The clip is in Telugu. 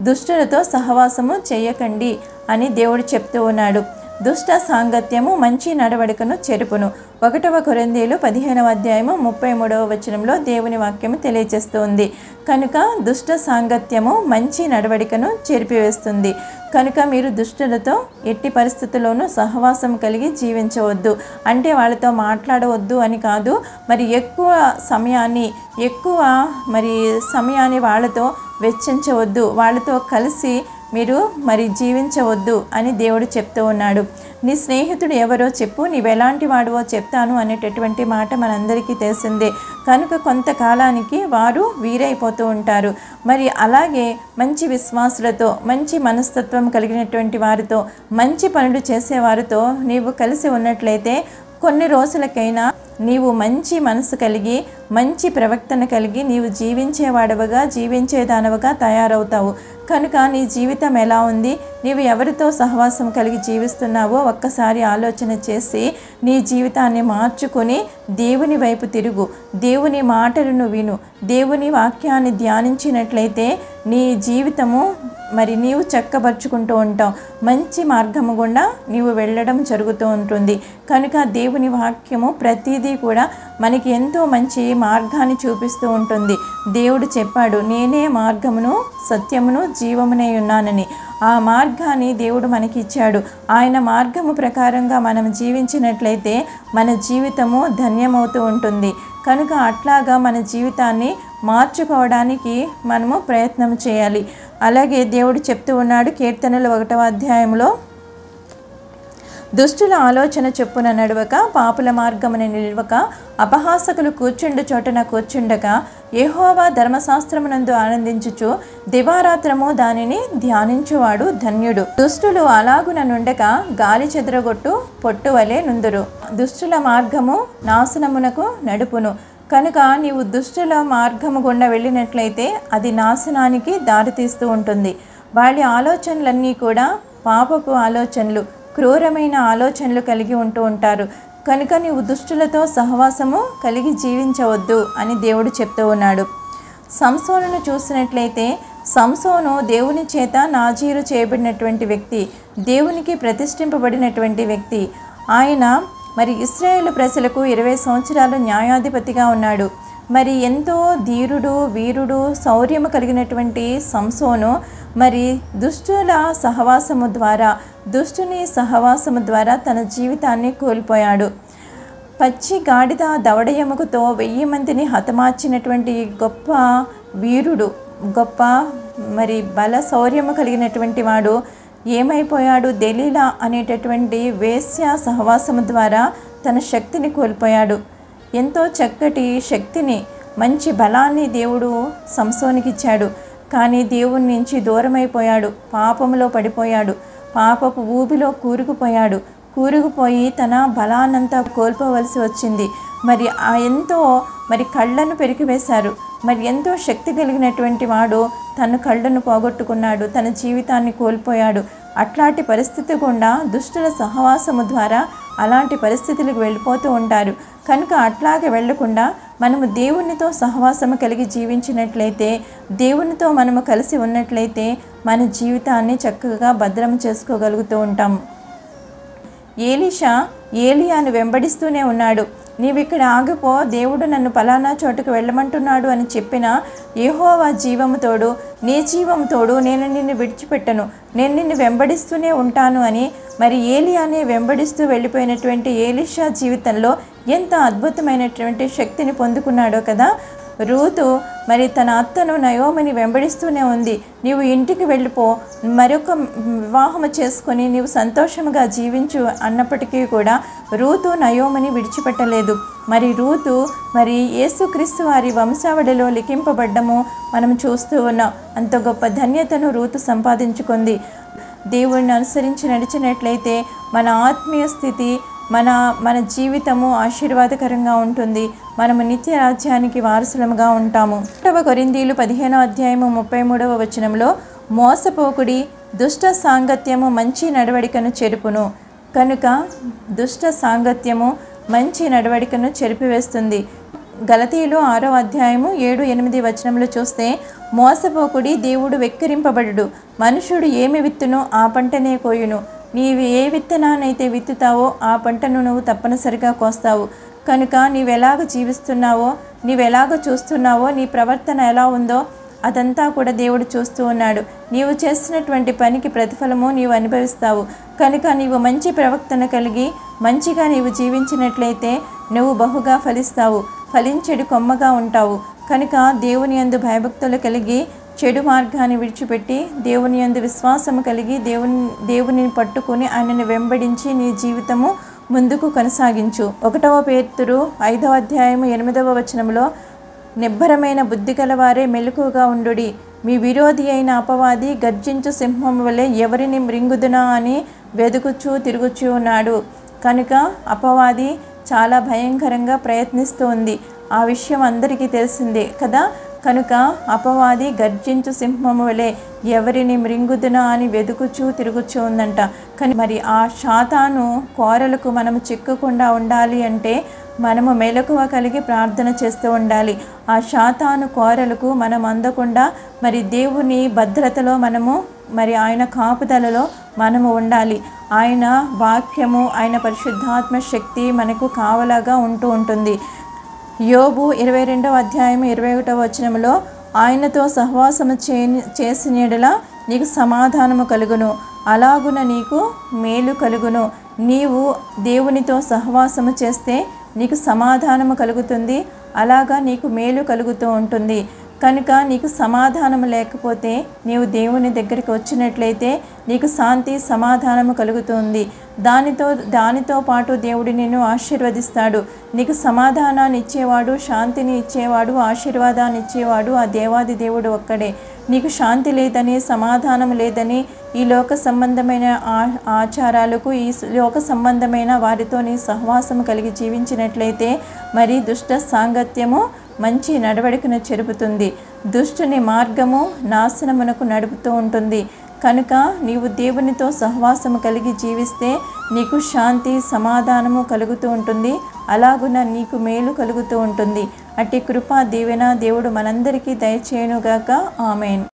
దుష్టులతో సహవాసము చేయకండి అని దేవుడు చెప్తూ ఉన్నాడు. దుష్ట సాంగత్యము మంచి నడవడికను చెరుపును. 1 కొరింథీయులు 15వ అధ్యాయము 33వ వచనంలో దేవుని వాక్యము తెలియజేస్తుంది. కనుక దుష్ట సాంగత్యము మంచి నడవడికను చెరిపివేస్తుంది. కనుక మీరు దుష్టులతో ఎట్టి పరిస్థితుల్లోనూ సహవాసం కలిగి జీవించవద్దు. అంటే వాళ్ళతో మాట్లాడవద్దు అని కాదు, మరి ఎక్కువ సమయాన్ని వాళ్ళతో వెచ్చించవద్దు, వాళ్ళతో కలిసి మీరు మరి జీవించవద్దు అని దేవుడు చెప్తూ ఉన్నాడు. నీ స్నేహితుడు ఎవరో చెప్పు, నీవెలాంటి వాడివో చెప్తాను అనేటటువంటి మాట మనందరికీ తెలిసిందే. కనుక కొంతకాలానికి వారు వీరైపోతూ ఉంటారు. మరి అలాగే మంచి విశ్వాసులతో, మంచి మనస్తత్వం కలిగినటువంటి వారితో, మంచి పనులు చేసేవారితో నీవు కలిసి ఉన్నట్లయితే కొన్ని రోజులకైనా నీవు మంచి మనసు కలిగి, మంచి ప్రవర్తన కలిగి నీవు జీవించేదానవగా తయారవుతావు. కనుక నీ జీవితం ఎలా ఉంది, నీవు ఎవరితో సహవాసం కలిగి జీవిస్తున్నావో ఒక్కసారి ఆలోచన చేసి నీ జీవితాన్ని మార్చుకొని దేవుని వైపు తిరుగు. దేవుని మాటలను విను. దేవుని వాక్యాన్ని ధ్యానించినట్లయితే నీ జీవితము మరి నీవు చక్కబరుచుకుంటూ ఉంటావు. మంచి మార్గము గుండా నీవు వెళ్ళడం జరుగుతూ ఉంటుంది. కనుక దేవుని వాక్యము ప్రతిదీ కూడా మనకి ఎంతో మంచి మార్గాన్ని చూపిస్తూ ఉంటుంది. దేవుడు చెప్పాడు, నేనే మార్గమును సత్యమును జీవమునై ఉన్నానని. ఆ మార్గాన్ని దేవుడు మనకి ఇచ్చాడు. ఆయన మార్గము ప్రకారంగా మనం జీవించినట్లయితే మన జీవితము ధన్యమవుతూ ఉంటుంది. కనుక అట్లాగా మన జీవితాన్ని మార్చుకోవడానికి మనము ప్రయత్నం చేయాలి. అలాగే దేవుడు చెప్తూ ఉన్నాడు కీర్తనలు 1వ అధ్యాయంలో, దుష్టుల ఆలోచన చొప్పున నడవక, పాపుల మార్గమున నిలవక, అపహాసకులు కూర్చుండు చోటన కూర్చుండక, యెహోవా ధర్మశాస్త్రమునందు ఆనందించుచు దివారాత్రము దానిని ధ్యానించువాడు ధన్యుడు. దుష్టులు అలాగున నుండక గాలి చెదరగొట్టు పొట్టువలే నుందురు. దుష్టుల మార్గము నాశనమునకు నడుపును. కనుక నీవు దుష్టుల మార్గము గుండా వెళ్ళినట్లయితే అది నాశనానికి దారితీస్తూ ఉంటుంది. వాళ్ళ ఆలోచనలన్నీ కూడా పాపపు ఆలోచనలు, క్రూరమైన ఆలోచనలు కలిగి ఉంటూ ఉంటారు. కనుక నీవు దుష్టులతో సహవాసము కలిగి జీవించవద్దు అని దేవుడు చెప్తూ ఉన్నాడు. సంసోనును చూసినట్లయితే సంసోను దేవుని చేత నాజీరు చేయబడినటువంటి వ్యక్తి, దేవునికి ప్రతిష్ఠింపబడినటువంటి వ్యక్తి. ఆయన మరి ఇశ్రాయేలు ప్రజలకు 20 సంవత్సరాలు న్యాయాధిపతిగా ఉన్నాడు. మరి ఎంతో ధీరుడు, వీరుడు, శౌర్యము కలిగినటువంటి సంసోను మరి దుష్టుని సహవాసము ద్వారా తన జీవితాన్ని కోల్పోయాడు. పచ్చి గాడిద దవడ ఎముకతో 1000 మందిని హతమార్చినటువంటి గొప్ప వీరుడు, గొప్ప మరి బల శౌర్యము కలిగినటువంటి వాడు ఏమైపోయాడు? దెలీలా అనేటటువంటి వేశ్య సహవాసము ద్వారా తన శక్తిని కోల్పోయాడు. ఎంతో చక్కటి శక్తిని, మంచి బలాన్ని దేవుడు సంసోనికి ఇచ్చాడు. కానీ దేవుని నుంచి దూరమైపోయాడు, పాపములో పడిపోయాడు, పాపపు ఊబిలో కూరుకుపోయి తన బలాన్నంతా కోల్పోవలసి వచ్చింది. మరి ఎంతో కళ్ళను పెరికివేశారు. మరి ఎంతో శక్తి కలిగినటువంటి వాడు తన కళ్ళను పోగొట్టుకున్నాడు, తన జీవితాన్ని కోల్పోయాడు. అట్లాంటి పరిస్థితి గుండా దుష్టుల సహవాసము ద్వారా అలాంటి పరిస్థితులకు వెళ్ళిపోతూ ఉంటారు. కనుక అట్లాగే వెళ్లకుండా మనము దేవునితో సహవాసము కలిగి జీవించినట్లయితే, దేవునితో మనము కలిసి ఉన్నట్లయితే మన జీవితాన్ని చక్కగా భద్రం చేసుకోగలుగుతూ ఉంటాము. ఏలీషా ఏలియాను వెంబడిస్తూనే ఉన్నాడు. నీవిక్కడ ఆగిపో, దేవుడు నన్ను పలానా చోటుకు వెళ్ళమంటున్నాడు అని చెప్పిన యెహోవా జీవముతోడు, నీ జీవముతోడు నేను నిన్ను విడిచిపెట్టను, నేను నిన్ను వెంబడిస్తూనే ఉంటాను అని మరి ఏలియానే వెంబడిస్తూ వెళ్ళిపోయినటువంటి ఏలీషా జీవితంలో ఎంత అద్భుతమైనటువంటి శక్తిని పొందుకున్నాడో కదా. రూతు మరి తన అత్తను నయోమిని వెంబడిస్తూనే ఉంది. నీవు ఇంటికి వెళ్ళిపో, మరొక వివాహము చేసుకొని నీవు సంతోషముగా జీవించు అన్నప్పటికీ కూడా రూతు నయోమిని విడిచిపెట్టలేదు. మరి రూతు మరి యేసుక్రీస్తు వారి వంశావళిలో లిఖింపబడ్డము మనం చూస్తూ ఉన్నాం. అంత గొప్ప ధన్యతను రూతు సంపాదించుకుంది. దేవుణ్ణి అనుసరించి నడిచినట్లయితే మన ఆత్మీయ స్థితి, మన జీవితము ఆశీర్వాదకరంగా ఉంటుంది. మనము నిత్య రాజ్యానికి వారసులముగా ఉంటాము. 1 కొరింథీయులు 15వ అధ్యాయము 33వ వచనంలో, మోసపోకుడి, దుష్ట సాంగత్యము మంచి నడవడికను చెరుపును. కనుక దుష్ట సాంగత్యము మంచి నడవడికను చెరిపివేస్తుంది. గలతీయులు 6వ అధ్యాయము 7-8 వచనంలో చూస్తే, మోసపోకుడి, దేవుడు వెక్కిరింపబడుడు. మనుషుడు ఏమి విత్తునో ఆ పంటనే కోయును. నీవు ఏ విత్తనాన్నైతే విత్తుతావో ఆ పంటను నువ్వు తప్పనిసరిగా కోస్తావు. కనుక నీవెలాగ జీవిస్తున్నావో, నీవెలాగ చూస్తున్నావో, నీ ప్రవర్తన ఎలా ఉందో అదంతా కూడా దేవుడు చూస్తూ ఉన్నాడు. నీవు చేస్తున్నటువంటి పనికి ప్రతిఫలము నీవు అనుభవిస్తావు. కనుక నీవు మంచి ప్రవర్తన కలిగి మంచిగా నీవు జీవించినట్లయితే నువ్వు బహుగా ఫలిస్తావు, ఫలించెడు కొమ్మగా ఉంటావు. కనుక దేవుని యందు భయభక్తులు కలిగి చెడు మార్గాన్ని విడిచిపెట్టి దేవుని యందు విశ్వాసము కలిగి దేవునిని పట్టుకుని ఆయనను వెంబడించి నీ జీవితము ముందుకు కొనసాగించు. 1వ పేతురు 5వ అధ్యాయము 8వ వచనంలో, నిబ్బరమైన బుద్ధి గలవారే మెలకుగా ఉండుడి. మీ విరోధి అయిన అపవాది గర్జించు సింహం వలె ఎవరిని మృంగుదునా అని వెదుకుచూ తిరుగుచూ ఉన్నాడు. కనుక అపవాది చాలా భయంకరంగా ప్రయత్నిస్తూ ఉంది. ఆ విషయం అందరికీ తెలిసిందే కదా. కనుక అపవాది గర్జించు సింహము వలె ఎవరిని మృంగుదునా అని వెదుకుచూ తిరుగుచూ ఉందంట. కానీ మరి ఆ సాతాను కోరలకు మనము చిక్కకుండా ఉండాలి అంటే మనము మెలకువ కలిగి ప్రార్థన చేస్తూ ఉండాలి. ఆ సాతాను కోరలకు మనం అందకుండా మరి దేవుని భద్రతలో మనము మరి ఆయన కాపుదలలో మనము ఉండాలి. ఆయన వాక్యము, ఆయన పరిశుద్ధాత్మ శక్తి మనకు కావలాగా ఉంటూ ఉంటుంది. యోబు 22వ అధ్యాయం 21వ వచనంలో, ఆయనతో సహవాసము చేసిన యెడల నీకు సమాధానము కలుగును, అలాగున నీకు మేలు కలుగును. నీవు దేవునితో సహవాసము చేస్తే నీకు సమాధానము కలుగుతుంది, అలాగా నీకు మేలు కలుగుతూ ఉంటుంది. కనుక నీకు సమాధానం లేకపోతే నీవు దేవుని దగ్గరికి వచ్చినట్లయితే నీకు శాంతి సమాధానము కలుగుతుంది. దానితో పాటు దేవుడు నిన్ను ఆశీర్వదిస్తాడు. నీకు సమాధానాన్ని ఇచ్చేవాడు, శాంతిని ఇచ్చేవాడు, ఆశీర్వాదాన్ని ఇచ్చేవాడు ఆ దేవాది దేవుడు ఒక్కడే. నీకు శాంతి లేదని, సమాధానం లేదని ఈ లోక సంబంధమైన ఆచారాలకు, ఈ లోక సంబంధమైన వారితో నీ సహవాసము కలిగి జీవించినట్లయితే మరి దుష్ట సాంగత్యము మంచి నడవడికను చెరుపుతుంది. దుష్టుని మార్గము నాశనమునకు నడుపుతూ ఉంటుంది. కనుక నీవు దేవునితో సహవాసము కలిగి జీవిస్తే నీకు శాంతి సమాధానము కలుగుతూ ఉంటుంది, అలాగున నీకు మేలు కలుగుతూ ఉంటుంది. అట్టి కృపా దీవెన దేవుడు మనందరికీ దయచేయునుగాక. ఆమేన్.